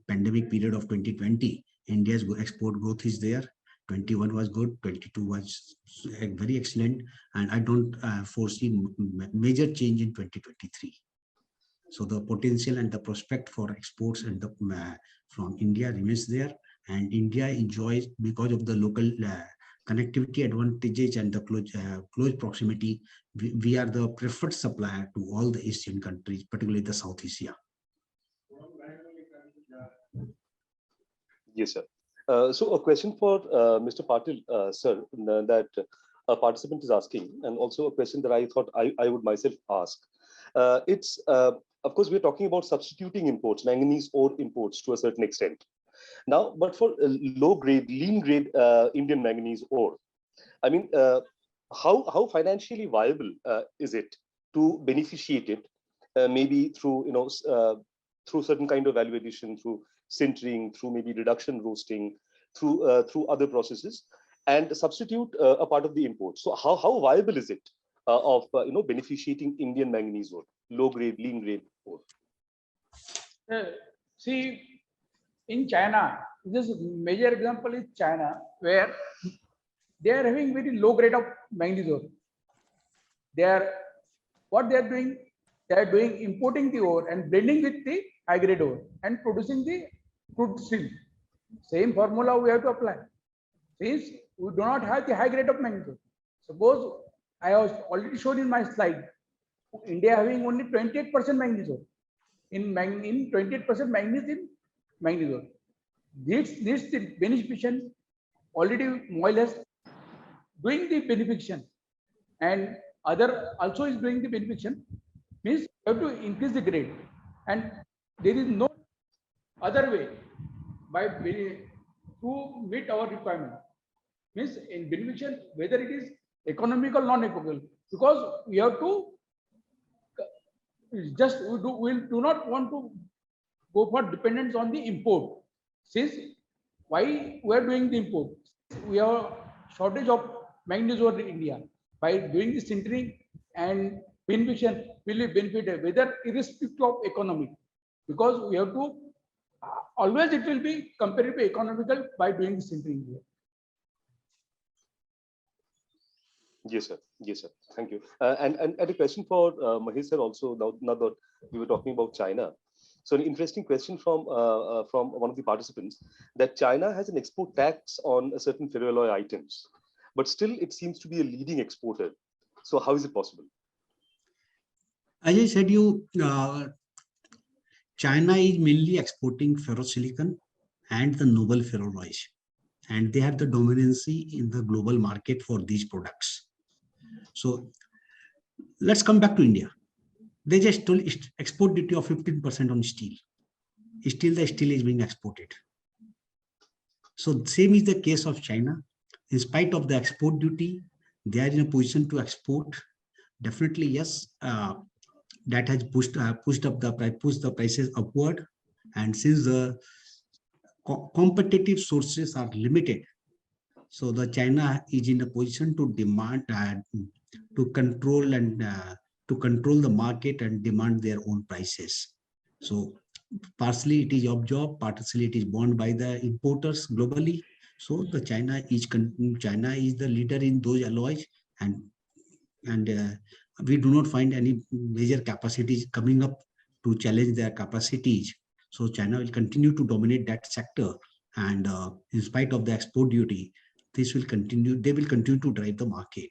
pandemic period of 2020, India's export growth is there. 21 was good, 22 was very excellent, and I don't foresee major change in 2023. So the potential and the prospect for exports and from India remains there, and India enjoys, because of the local connectivity advantages and the close proximity, we are the preferred supplier to all the Asian countries, particularly the South Asia. Yes, sir. So a question for Mr. Patil, sir, that a participant is asking, and also a question that I thought I would myself ask. It's, of course, we're talking about substituting imports, manganese ore imports to a certain extent. Now, but for low grade, lean grade Indian manganese ore, I mean, how financially viable is it to beneficiate it, maybe through, through certain kind of value addition, through sintering, through maybe reduction roasting, through other processes, and substitute a part of the import. So how viable is it of beneficiating Indian manganese ore, low grade, lean grade ore? See, in China, this major example is China, where they are having very low grade of manganese ore. They are what they are doing. They are doing importing the ore and blending with the high grade ore and producing the crude steel. Same formula we have to apply. Since we do not have the high grade of manganese ore. Suppose I have already shown in my slide, India having only 28% manganese ore. In 28% manganese in manganese ore. This the beneficiation already MOIL has doing the benefiction and other also is doing the benefiction, means you have to increase the grade, and there is no other way to meet our requirement, means in benefiction whether it is economical non-economical, because we have to we do not want to go for dependence on the import. Since why we are doing the import? We have shortage of manganese ore in India. By doing the sintering and benefiction, will be benefit whether irrespective of economic, because we have to always it will be comparatively economical by doing the sintering here. Yes, sir. Yes, sir. Thank you. And a question for Mahesh sir also. Now that we were talking about China, so an interesting question from one of the participants, that China has an export tax on a certain ferroalloy items, but still it seems to be a leading exporter. So how is it possible? As I said, China is mainly exporting ferrosilicon and the noble ferroalloys, and they have the dominancy in the global market for these products. So let's come back to India. They just told export duty of 15% on steel. Still, the steel is being exported. So same is the case of China. In spite of the export duty, they are in a position to export. Definitely, yes, that has pushed the prices upward. And since the competitive sources are limited, so the China is in a position to demand to control the market and demand their own prices. So partially it is job, partially it is borne by the importers globally. So the China is the leader in those alloys, and we do not find any major capacities coming up to challenge their capacities. So China will continue to dominate that sector, and in spite of the export duty, this will continue. They will continue to drive the market.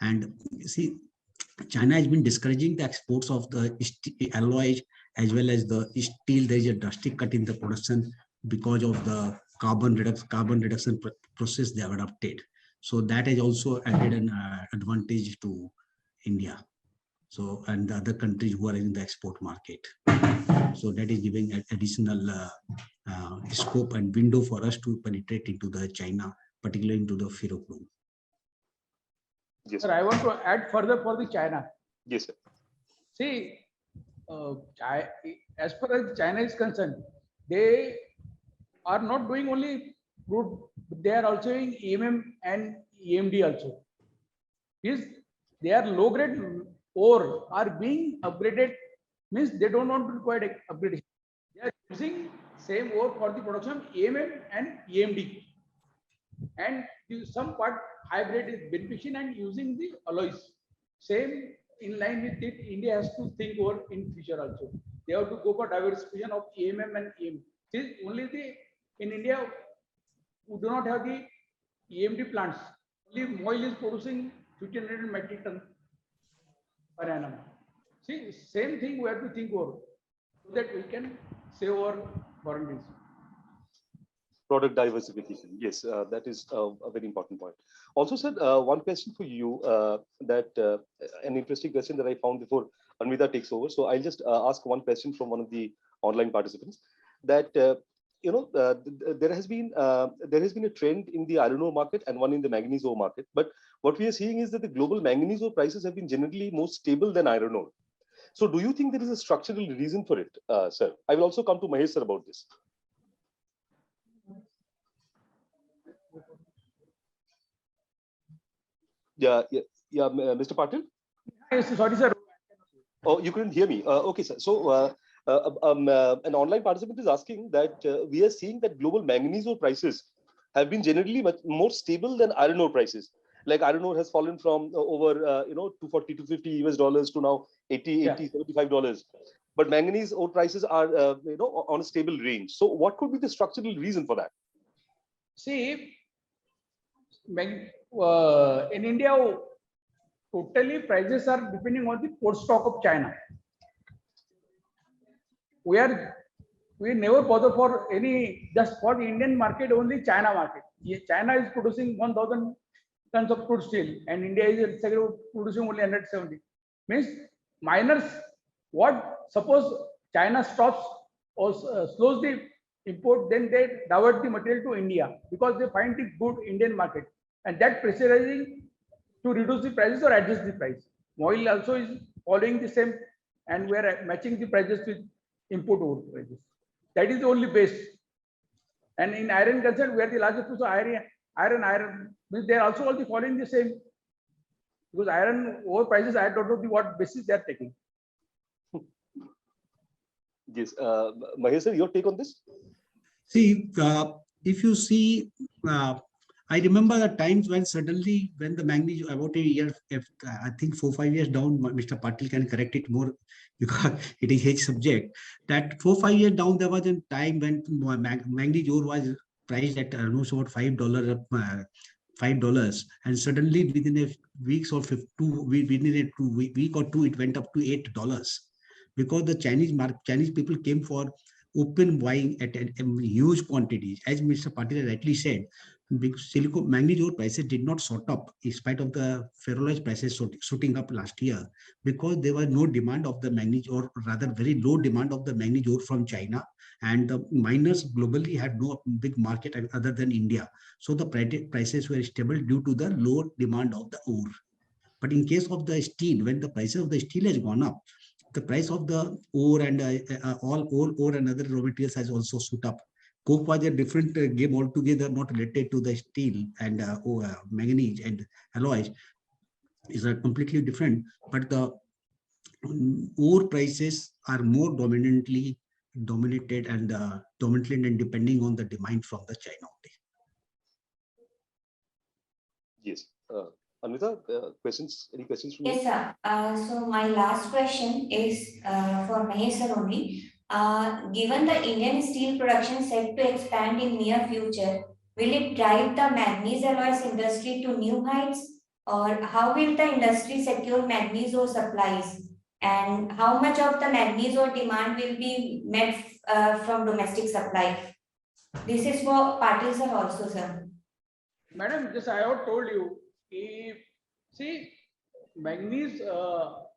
And see, China has been discouraging the exports of the alloys as well as the steel. There is a drastic cut in the production because of the carbon reduction process they have adopted. So that has also added an advantage to India. So, and the other countries who are in the export market. So that is giving additional scope and window for us to penetrate into the China, particularly into the ferrochrome. Yes, Sir, sir. I want to add further for the China. Yes, sir. See, as far as China is concerned, they are not doing only crude, but they are also doing EMM and EMD also. Yes, they are low grade ore are being upgraded, means they don't want to require upgradation. They are using same ore for the production of EMM and EMD. And some part hybrid is beneficial and using the alloys. Same in line with it, India has to think over in future also. They have to go for diversification of EMM and EM. Since only in India we do not have the EMD plants. Only MOIL is producing 1,500 metric ton per annum. See, same thing we have to think over so that we can save our warranties. Product diversification. Yes, that is a very important point. Also, sir, one question for you, an interesting question that I found before Anvita takes over. So I'll just ask one question from one of the online participants, that there has been a trend in the iron ore market and one in the manganese ore market. But what we are seeing is that the global manganese ore prices have been generally more stable than iron ore. So do you think there is a structural reason for it, sir? I will also come to Mahesh sir about this. Yeah, Mr. Patil? Yes, sorry, sir. Oh, you couldn't hear me. Okay, sir. So An online participant is asking that we are seeing that global manganese ore prices have been generally much more stable than iron ore prices. Like iron ore has fallen from over 240 to 50 US dollars to now 80, Yeah. 80, $75. But manganese ore prices are on a stable range. So what could be the structural reason for that? See, in India, totally prices are depending on the port stock of China. We never bother for any, just for the Indian market, only China market. China is producing 1,000 tons of crude steel and India is producing only 170. Means miners, suppose China stops or slows the import, then they divert the material to India because they find the good Indian market, and that pressurizing to reduce the prices or adjust the price. Oil also is following the same, and we are matching the prices with import ore prices. That is the only base. And in iron concern, we are the largest producer of iron means they are also all following the same, because iron ore prices, I don't know what basis they are taking. Yes, Mahesh sir, your take on this? See, if you see, I remember the times when suddenly, when the manganese, about a year, I think 4-5 years down, Mr. Patil can correct it more because it is his subject, that 4-5 years down, there was a time when manganese ore was priced at almost about $5, and suddenly within a weeks or within a week or two, it went up to $8 because the Chinese people came for open buying at huge quantities. As Mr. Patil rightly said, because manganese ore prices did not shot up in spite of the ferroalloy prices shooting up last year, because there was no demand of the manganese ore, rather very low demand of the manganese ore from China, and the miners globally had no big market other than India. So the prices were stable due to the low demand of the ore. But in case of the steel, when the prices of the steel has gone up, the price of the ore and all ore and other raw materials has also shoot up. Coke was a different game altogether, not related to the steel and manganese and alloys. Is completely different. But the ore prices are more dominated and dominantly and depending on the demand from the China only. Yes. Anvita, any questions from you? Yes, sir. So my last question is for Mahesh sir only. Given the Indian steel production set to expand in near future, will it drive the manganese alloys industry to new heights? Or how will the industry secure manganese ore supplies? And how much of the manganese ore demand will be met from domestic supply? This is for Patil sir also, sir. Madam, just I have told you, if see manganese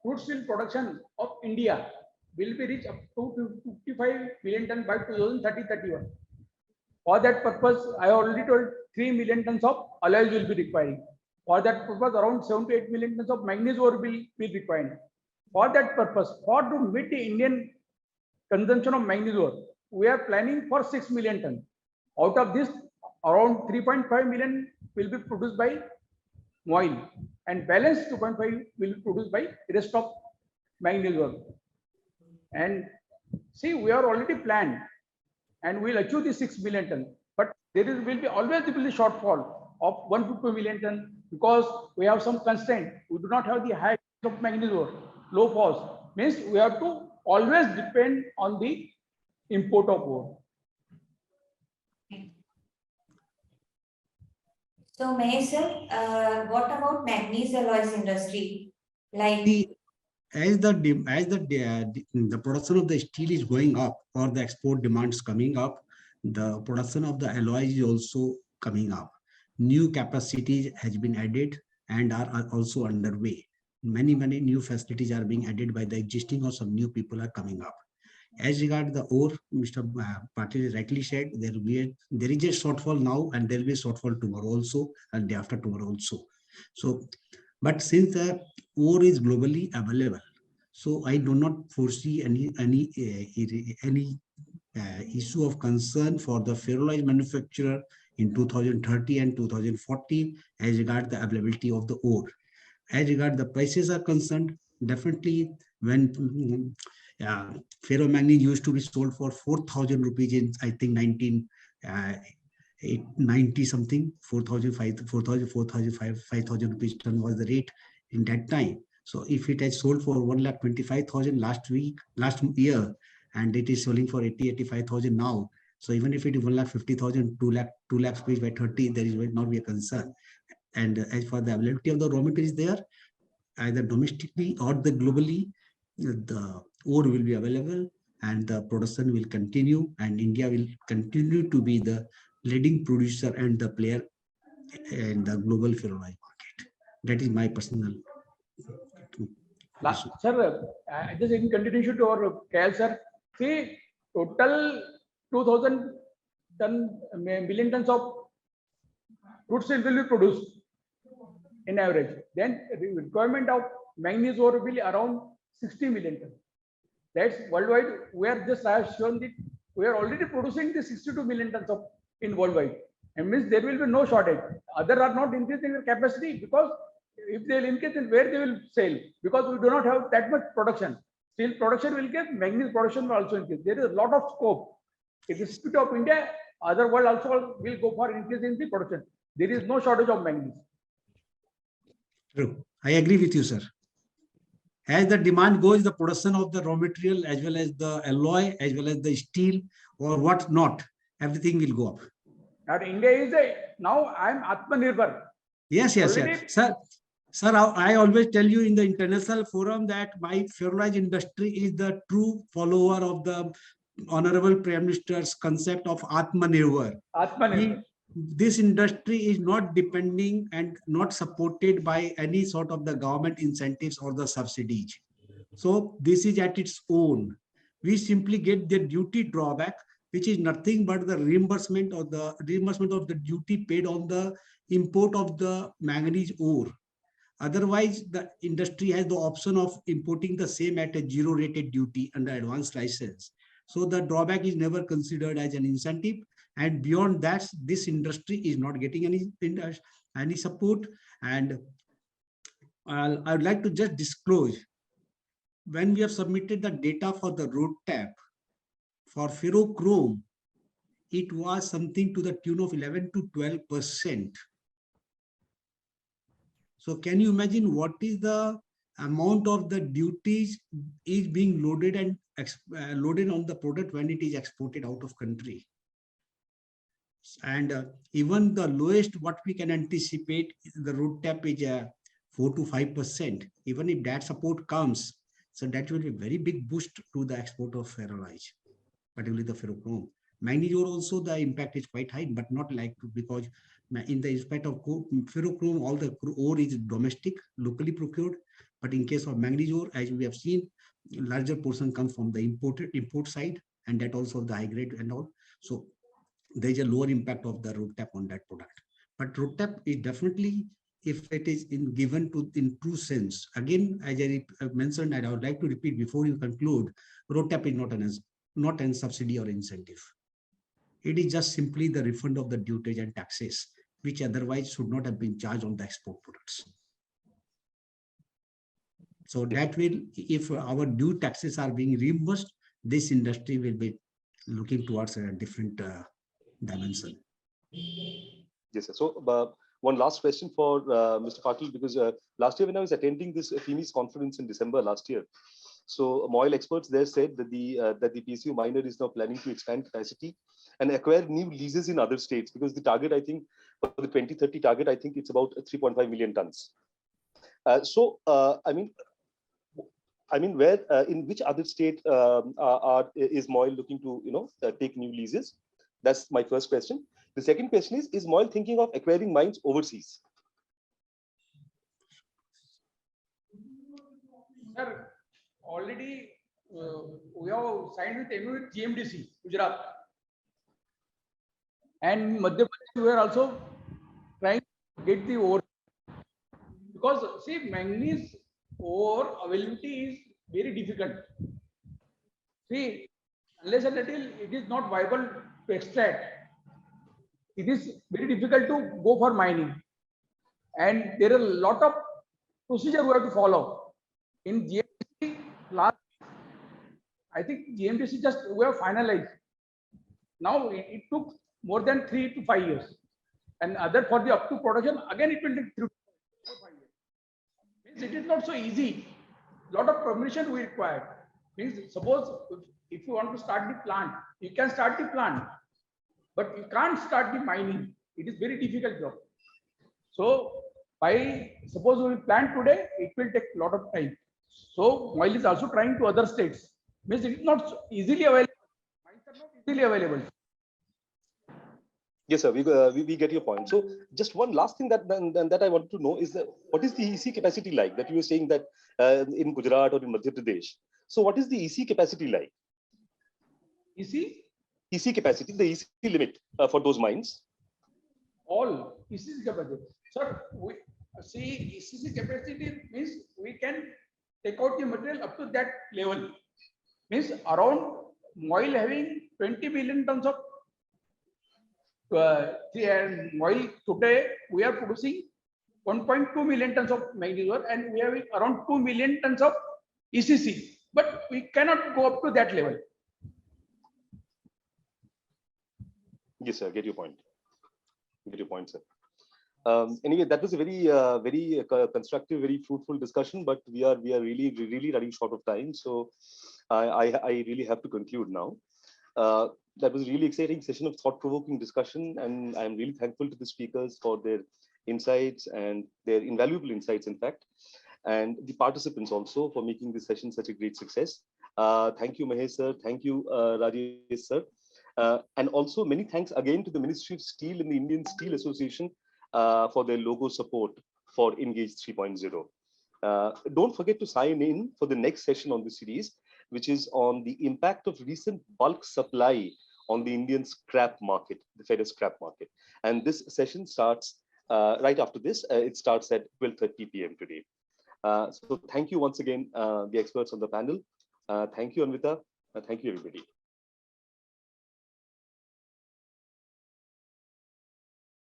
crude steel production of India will be reached up to 55 million ton by 2030-31. For that purpose, I already told 3 million tons of alloys will be requiring. For that purpose, around 7 to 8 million tons of manganese ore will be required. For that purpose, for to meet the Indian consumption of manganese ore, we are planning for 6 million tons. Out of this, around 3.5 million will be produced by oil, and balance 2.5 will be produced by rest of manganese ore. And see, we are already planned and we'll achieve the 6 million ton. But will be always shortfall of 1 to 2 million ton, because we have some constraint. We do not have the high of manganese ore, low phos. Means we have to always depend on the import of ore. So, Mahesh sir, what about manganese alloys industry? Like, As the production of the steel is going up or the export demands coming up, the production of the alloys is also coming up. New capacities has been added and are also underway. Many new facilities are being added by the existing, or some new people are coming up. As regard the ore, Mr. Patil rightly said, there is a shortfall now, and there will be a shortfall tomorrow also, and day after tomorrow also. So, but since the ore is globally available, so I do not foresee any issue of concern for the ferroalloy manufacturer in 2030 and 2040 as regard the availability of the ore. As regard the prices are concerned, definitely when ferromanganese used to be sold for 4,000 rupees in, I think, 1990 something, 4,000, 5,000 rupees ton was the rate in that time. So if it has sold for 1,25,000 last year, and it is selling for 85,000 now. So even if it is 1,50,000, 2 lakhs paid by 30, there is will not be a concern. And as for the availability of the raw material is there, either domestically or the globally, the ore will be available and the production will continue, and India will continue to be the leading producer and the player in the global ferroalloy market. That is my personal. Sir, just in continuation to our KL sir, see, total 2,000 million tons of crude steel will be produced in average. Then the requirement of manganese ore will be around 60 million tons. That's worldwide. We are just, I have shown that we are already producing the 62 million tons of in worldwide. And means there will be no shortage. Other are not increasing their capacity, because if they will increase, then where they will sell? Because we do not have that much production. Steel production will get, manganese production will also increase. There is a lot of scope. If the spirit of India, other world also will go for increase in the production. There is no shortage of manganese. True. I agree with you, sir. As the demand goes, the production of the raw material, as well as the alloy, as well as the steel or what not, everything will go up. Now India is now I am Atmanirbhar. Yes, sir. Sir, I always tell you in the international forum that my ferroalloy industry is the true follower of the Honorable Prime Minister's concept of Atmanirbhar. This industry is not depending and not supported by any sort of the government incentives or the subsidies. So this is at its own. We simply get the duty drawback, which is nothing but the reimbursement of the duty paid on the import of the manganese ore. Otherwise, the industry has the option of importing the same at a zero rated duty under advanced license. So the drawback is never considered as an incentive. And beyond that, this industry is not getting any support. And I would like to just disclose, when we have submitted the data for the roadmap for ferrochrome, it was something to the tune of 11 to 12%. So can you imagine what is the amount of the duties is being loaded and loaded on the product when it is exported out of country? And even the lowest what we can anticipate, the road tap is 4 to 5%. Even if that support comes, so that will be a very big boost to the export of ferroalloys, particularly the ferrochrome. Manganese ore also the impact is quite high, but not like, because in the respect of ferrochrome, all the ore is domestic, locally procured. But in case of manganese ore, as we have seen, larger portion comes from the import side, and that also the high grade and all. So there is a lower impact of the road tap on that product. But road tap is definitely, if it is given to in true sense, again, as I mentioned, and I would like to repeat before you conclude, road tap is not an subsidy or incentive. It is just simply the refund of the duties and taxes, which otherwise should not have been charged on the export products. So that will, if our due taxes are being reimbursed, this industry will be looking towards a different dimension. Yes, sir. So one last question for Mr. Patil, because last year when I was attending this FIMI's conference in December last year, so oil experts there said that the PSU miner is now planning to expand capacity and acquire new leases in other states, because the target, I think, for the 2030 target, I think it's about 3.5 million tons. I mean, where in which other state is MOIL looking to take new leases? That's my first question. The second question is MOIL thinking of acquiring mines overseas? Sir, already we have signed with MOU with GMDC, Gujarat. And Madhya Pradesh, we are also trying to get the ore. Because see, manganese ore availability is very difficult. See, unless and until it is not viable to extract, it is very difficult to go for mining. And there are a lot of procedure we have to follow. In GMDC, last I think GMDC just we have finalized. Now it took more than 3 to 5 years, and other for the up to production again it will take 3 to 5 years. Means it is not so easy. Lot of permission we require. Means suppose if you want to start the plant, you can start the plant, but you can't start the mining. It is very difficult job. So by suppose we plant today, it will take a lot of time. So oil is also trying to other states. Means it is not so easily available. Mines are not easily available. Yes, sir. We get your point. So just one last thing that I want to know is that what is the EC capacity like? That you were saying that in Gujarat or in Madhya Pradesh. So what is the EC capacity like? EC capacity, the EC limit for those mines. All ECC capacity. Sir, we see ECC capacity means we can take out the material up to that level. Means around oil having 20 million tons of oil today we are producing 1.2 million tons of manganese ore and we have around 2 million tons of ECC, but we cannot go up to that level. Yes, sir. Get your point. Get your point, sir. Anyway, that was a very constructive, very fruitful discussion. But we are really running short of time, so I really have to conclude now. That was a really exciting session of thought-provoking discussion, and I'm really thankful to the speakers for their insights and their invaluable insights, in fact, and the participants also for making this session such a great success. Thank you, Mahesh sir. Thank you, Rajesh sir. And also many thanks again to the Ministry of Steel and the Indian Steel Association for their logo support for Engage 3.0. Don't forget to sign in for the next session on the series, which is on the impact of recent bulk supply on the Indian scrap market, the ferrous scrap market. And this session starts right after this. It starts at 12:30 p.m. today. So thank you once again, the experts on the panel. Thank you, Anvita. Thank you, everybody.